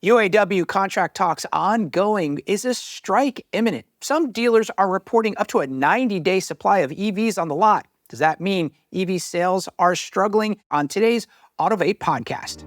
UAW Contract Talks ongoing. Is a strike imminent? Some dealers are reporting up to a 90-day supply of EVs on the lot. Does that mean EV sales are struggling? On today's AUTOVATE Podcast.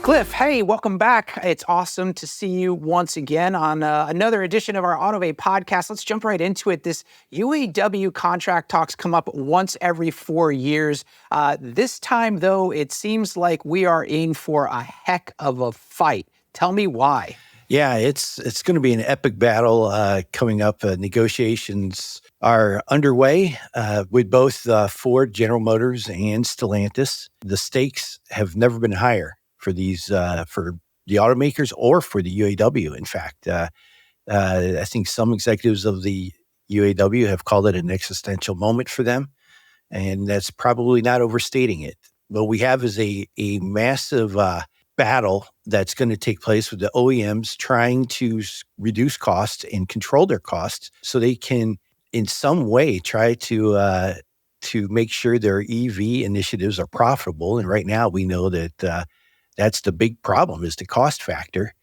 Cliff, hey, welcome back. It's awesome to see you once again on another edition of our AUTOVATE podcast. Let's jump right into it. This UAW contract talks come up once every 4 years. This time, though, it seems like we are in for a heck of a fight. Tell me why. Yeah, it's going to be an epic battle coming up. Negotiations are underway with both Ford, General Motors, and Stellantis. The stakes have never been higher for these, for the automakers or for the UAW. In fact, I think some executives of the UAW have called it an existential moment for them, and that's probably not overstating it. What we have is a massive battle that's going to take place with the OEMs trying to reduce costs and control their costs so they can, in some way, try to make sure their EV initiatives are profitable. And right now, we know that that's the big problem, is the cost factor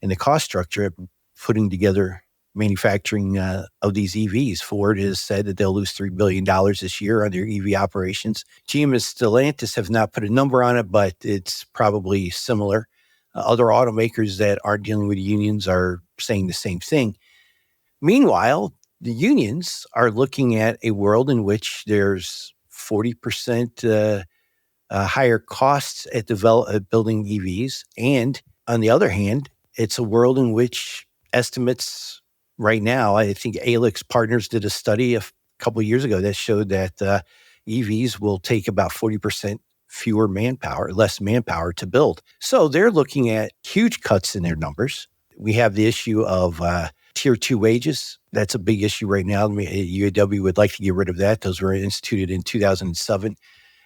and the cost structure of putting together manufacturing of these EVs. Ford has said that they'll lose $3 billion this year on their EV operations. GM and Stellantis have not put a number on it, but it's probably similar. Other automakers that aren't dealing with unions are saying the same thing. Meanwhile, the unions are looking at a world in which there's 40% higher costs at building EVs. And on the other hand, it's a world in which estimates right now, I think ALEX Partners did a study a couple of years ago that showed that EVs will take about 40% less manpower to build. So they're looking at huge cuts in their numbers. We have the issue of Tier 2 wages. That's a big issue right now. UAW would like to get rid of that. Those were instituted in 2007.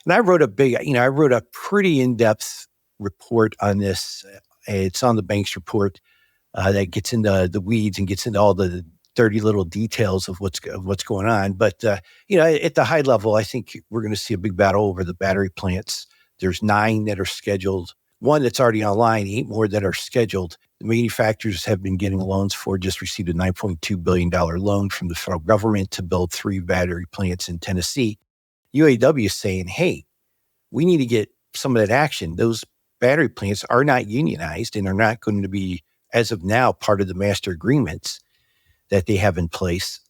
And I wrote a pretty in-depth report on this. It's on the Banks report that gets into the weeds and gets into all the dirty little details of what's going on. But at the high level, I think we're going to see a big battle over the battery plants. There's 9 that are scheduled, 1 that's already online, 8 more that are scheduled. The manufacturers have been getting loans. Ford just received a $9.2 billion loan from the federal government to build 3 battery plants in Tennessee. UAW is saying, hey, we need to get some of that action. Those battery plants are not unionized and are not going to be, as of now, part of the master agreements that they have in place.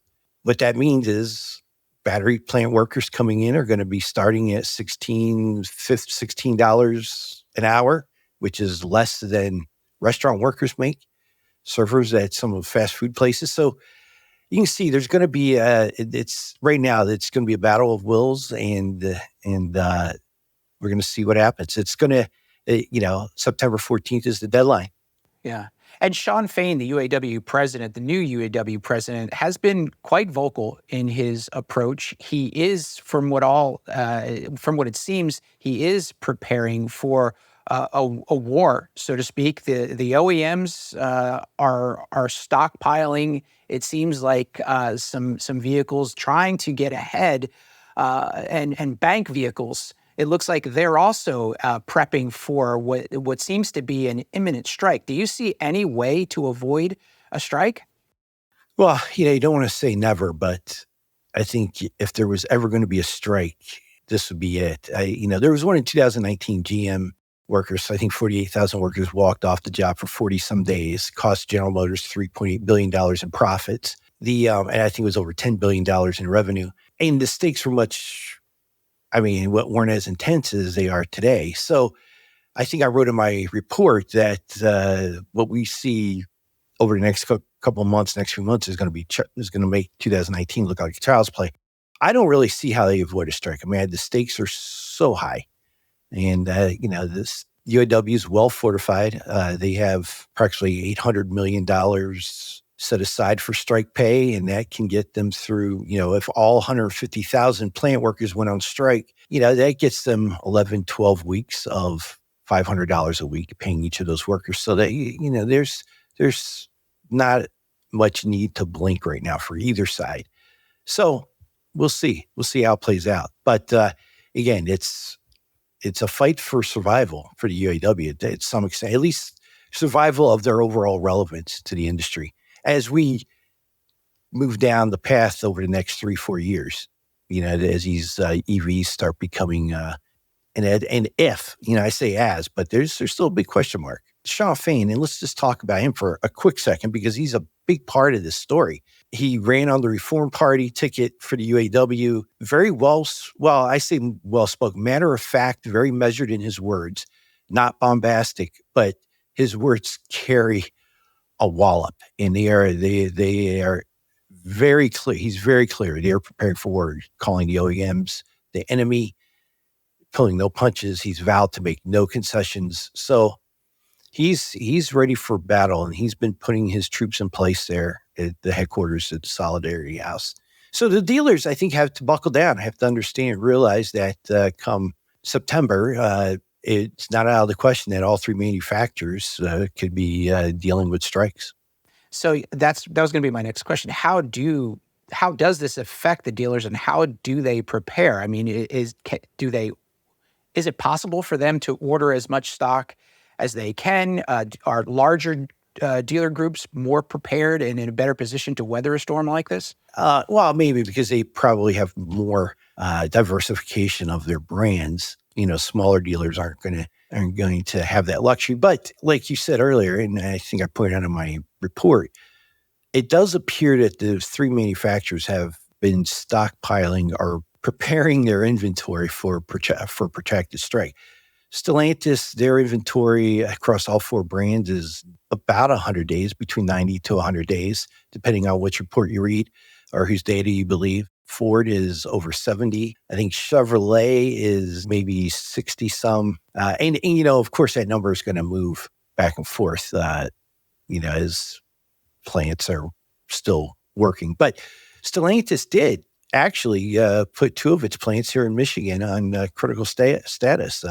What that means is battery plant workers coming in are going to be starting at $16 an hour, which is less than restaurant workers make, servers at some of the fast food places. So you can see there's going to be it's right now. It's going to be a battle of wills, and we're going to see what happens. It's going to, September 14th is the deadline. Yeah. And Shawn Fain, the UAW president, the new UAW president, has been quite vocal in his approach. He is, from what it seems, he is preparing for a war, so to speak. The OEMs are stockpiling. It seems like some vehicles trying to get ahead, and bank vehicles. It looks like they're also prepping for what seems to be an imminent strike. Do you see any way to avoid a strike? Well, you don't want to say never, but I think if there was ever going to be a strike, this would be it. There was one in 2019. GM workers, I think 48,000 workers walked off the job for 40-some days, cost General Motors $3.8 billion in profits. And I think it was over $10 billion in revenue. And the stakes were weren't as intense as they are today. So I think I wrote in my report that what we see over the next couple of months, next few months, is going to make 2019 look like a child's play. I don't really see how they avoid a strike. The stakes are so high. And, this UAW is well fortified. They have approximately $800 million set aside for strike pay, and that can get them through, if all 150,000 plant workers went on strike, that gets them 11, 12 weeks of $500 a week paying each of those workers. So that, there's not much need to blink right now for either side. So we'll see. We'll see how it plays out. But again, it's a fight for survival for the UAW to some extent, at least survival of their overall relevance to the industry as we move down the path over the next 3-4 years. As these EVs start becoming, and if, I say as, but there's still a big question mark. Shawn Fain, and let's just talk about him for a quick second because he's a big part of this story. He ran on the Reform Party ticket for the UAW. Very I say well-spoken, matter of fact, very measured in his words, not bombastic, but his words carry a wallop, and they are very clear. He's very clear. They are prepared for war, calling the OEMs the enemy, pulling no punches. He's vowed to make no concessions. So he's ready for battle, and he's been putting his troops in place there at the headquarters at the Solidarity House. So the dealers, I think, have to buckle down, have to understand, realize that come September, it's not out of the question that all three manufacturers could be dealing with strikes. So that was going to be my next question. How does this affect the dealers, and how do they prepare? I mean, is it possible for them to order as much stock as they can? Are larger dealer groups more prepared and in a better position to weather a storm like this? Well, maybe because they probably have more diversification of their brands. Smaller dealers aren't going to have that luxury. But like you said earlier, and I think I pointed out in my report, it does appear that the three manufacturers have been stockpiling or preparing their inventory for protracted strike. Stellantis, their inventory across all four brands is about 100 days, between 90 to 100 days, depending on which report you read or whose data you believe. Ford is over 70. I think Chevrolet is maybe 60 some. And of course, that number is going to move back and forth, as plants are still working. But Stellantis did actually put two of its plants here in Michigan on critical status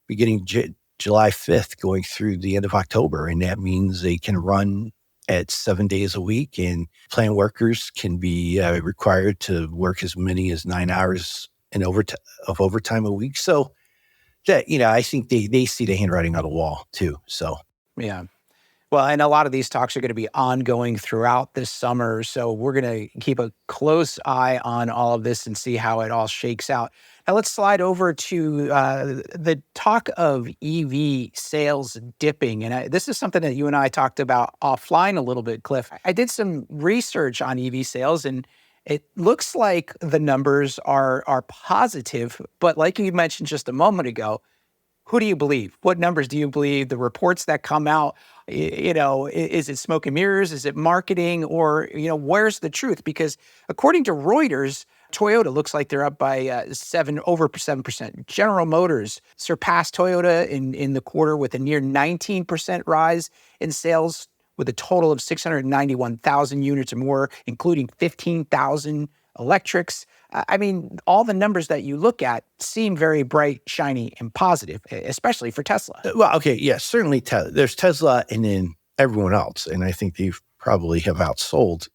beginning July 5th, going through the end of October. And that means they can run at 7 days a week, and plant workers can be required to work as many as 9 hours of overtime a week. So that, I think they see the handwriting on the wall too. So, yeah. Well, and a lot of these talks are going to be ongoing throughout this summer. So we're going to keep a close eye on all of this and see how it all shakes out. Now let's slide over to the talk of EV sales dipping. And this is something that you and I talked about offline a little bit, Cliff. I did some research on EV sales, and it looks like the numbers are positive. But like you mentioned just a moment ago, who do you believe? What numbers do you believe? The reports that come out, is it smoke and mirrors? Is it marketing? Or, where's the truth? Because according to Reuters, Toyota looks like they're up by over 7%. General Motors surpassed Toyota in the quarter with a near 19% rise in sales, with a total of 691,000 units or more, including 15,000 electrics. I mean, all the numbers that you look at seem very bright, shiny, and positive, especially for Tesla. Well, okay, yeah, certainly there's Tesla and then everyone else. And I think they probably have outsold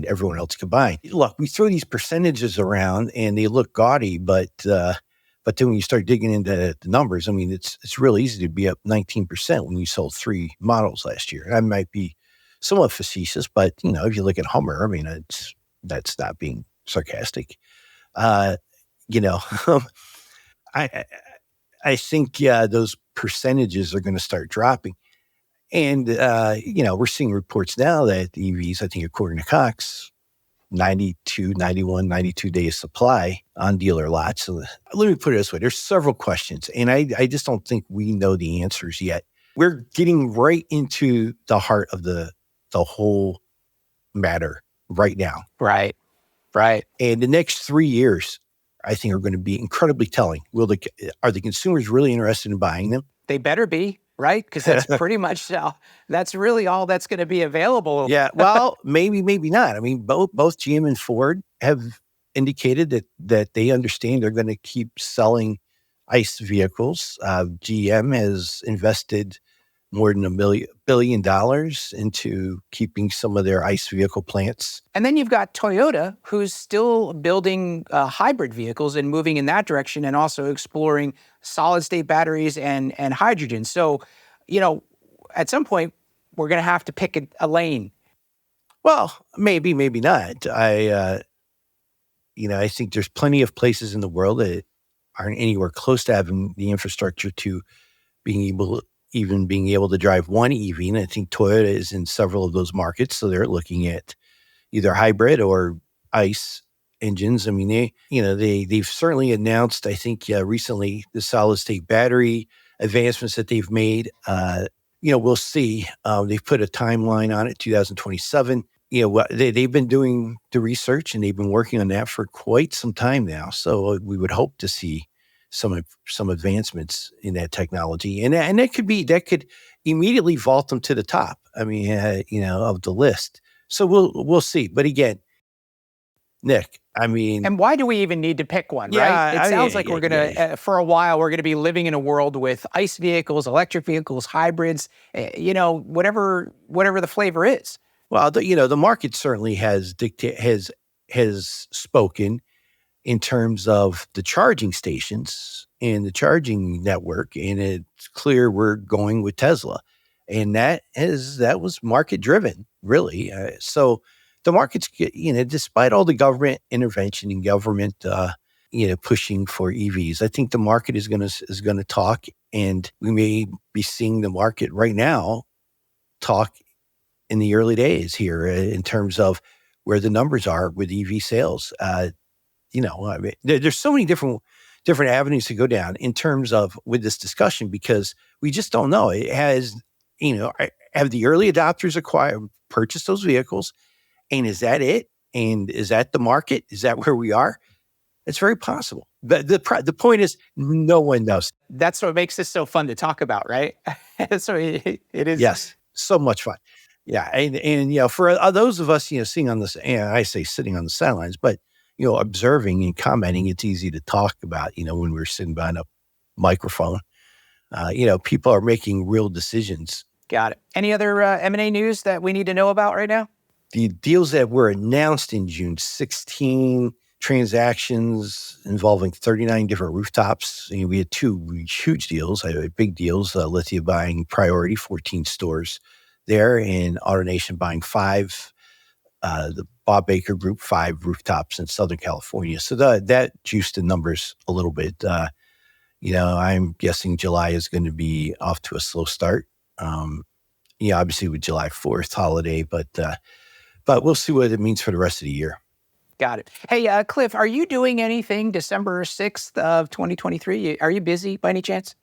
everyone else combined. Look, we throw these percentages around and they look gaudy, but then when you start digging into the numbers, I mean, it's real easy to be up 19% when you sold 3 models last year. And I might be somewhat facetious, but, if you look at Hummer, I mean, that's not being sarcastic. I think those percentages are going to start dropping. And, we're seeing reports now that EVs, I think according to Cox, 92 days supply on dealer lots. So let me put it this way. There's several questions, and I just don't think we know the answers yet. We're getting right into the heart of the whole matter right now. Right. And the next 3 years, I think, are going to be incredibly telling. Are the consumers really interested in buying them? They better be, right? Because that's pretty much that's really all that's going to be available. Yeah, well, maybe not. I mean, both GM and Ford have indicated that they understand they're going to keep selling ICE vehicles. GM has invested more than $1 billion into keeping some of their ICE vehicle plants. And then you've got Toyota, who's still building hybrid vehicles and moving in that direction, and also exploring solid state batteries and hydrogen. So, at some point, we're going to have to pick a lane. Well, maybe not. I think there's plenty of places in the world that aren't anywhere close to having the infrastructure to being able to drive one EV. And I think Toyota is in several of those markets. So they're looking at either hybrid or ICE engines. I mean, they've certainly announced, I think, recently the solid state battery advancements that they've made. We'll see. They've put a timeline on it, 2027. They've been doing the research and they've been working on that for quite some time now. So we would hope to see some advancements in that technology, and that could immediately vault them to the top. I mean, of the list. So we'll see. But again, Nick, I mean, and why do we even need to pick one? Right? It sounds like we're gonna for a while we're gonna be living in a world with ICE vehicles, electric vehicles, hybrids. Whatever the flavor is. Well, the market certainly has spoken in terms of the charging stations and the charging network, and it's clear we're going with Tesla, and that was market driven, really. So the market's, despite all the government intervention and government, pushing for EVs, I think the market is gonna talk, and we may be seeing the market right now talk in the early days here in terms of where the numbers are with EV sales. I mean, there's so many different avenues to go down in terms of with this discussion, because we just don't know. It has, have the early adopters purchased those vehicles, and is that it? And is that the market? Is that where we are? It's very possible. But the point is, no one knows. That's what makes this so fun to talk about, right? So it is. Yes, so much fun. Yeah, and for those of us, sitting on this, and I say sitting on the sidelines, but observing and commenting, it's easy to talk about. When we're sitting behind a microphone, people are making real decisions. Got it. Any other M&A news that we need to know about right now? The deals that were announced in June, 16 transactions involving 39 different rooftops. We had two huge deals, big deals. Lithia buying Priority, 14 stores there, and AutoNation buying 5. The Bob Baker Group, 5 rooftops in Southern California. So that juiced the numbers a little bit. I'm guessing July is going to be off to a slow start. Obviously with July 4th holiday, but we'll see what it means for the rest of the year. Got it. Hey, Cliff, are you doing anything December 6th of 2023? Are you busy by any chance?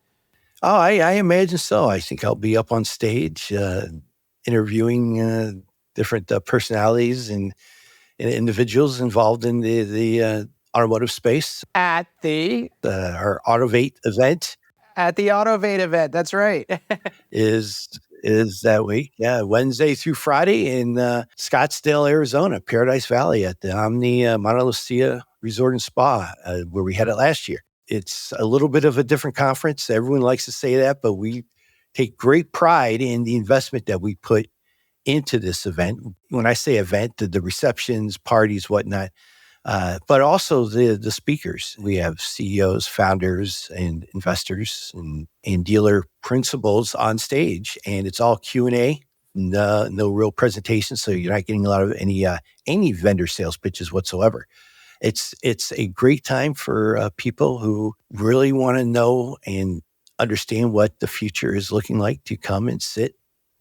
Oh, I imagine so. I think I'll be up on stage interviewing different personalities and individuals involved in the automotive space at our AUTOVATE event. At the AUTOVATE event, that's right. is that week, Wednesday through Friday in Scottsdale, Arizona, Paradise Valley at the Montelucia Resort and Spa, where we had it last year. It's a little bit of a different conference. Everyone likes to say that, but we take great pride in the investment that we put into this event. When I say event, the receptions, parties, whatnot, but also the speakers. We have CEOs, founders, and investors and dealer principals on stage, and it's all Q&A, no real presentation, so you're not getting a lot of any vendor sales pitches whatsoever. It's a great time for people who really want to know and understand what the future is looking like to come and sit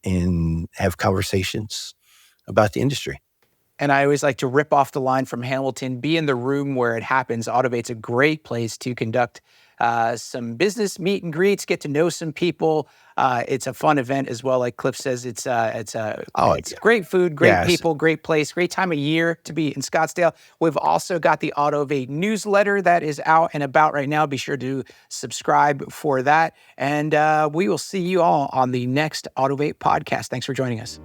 and have conversations about the industry. And I always like to rip off the line from Hamilton, be in the room where it happens. AUTOVATE's a great place to conduct some business meet and greets, get to know some people. It's a fun event as well. Like Cliff says, it's great food, great people, great place, great time of year to be in Scottsdale. We've also got the AUTOVATE newsletter that is out and about right now. Be sure to subscribe for that. And we will see you all on the next AUTOVATE podcast. Thanks for joining us.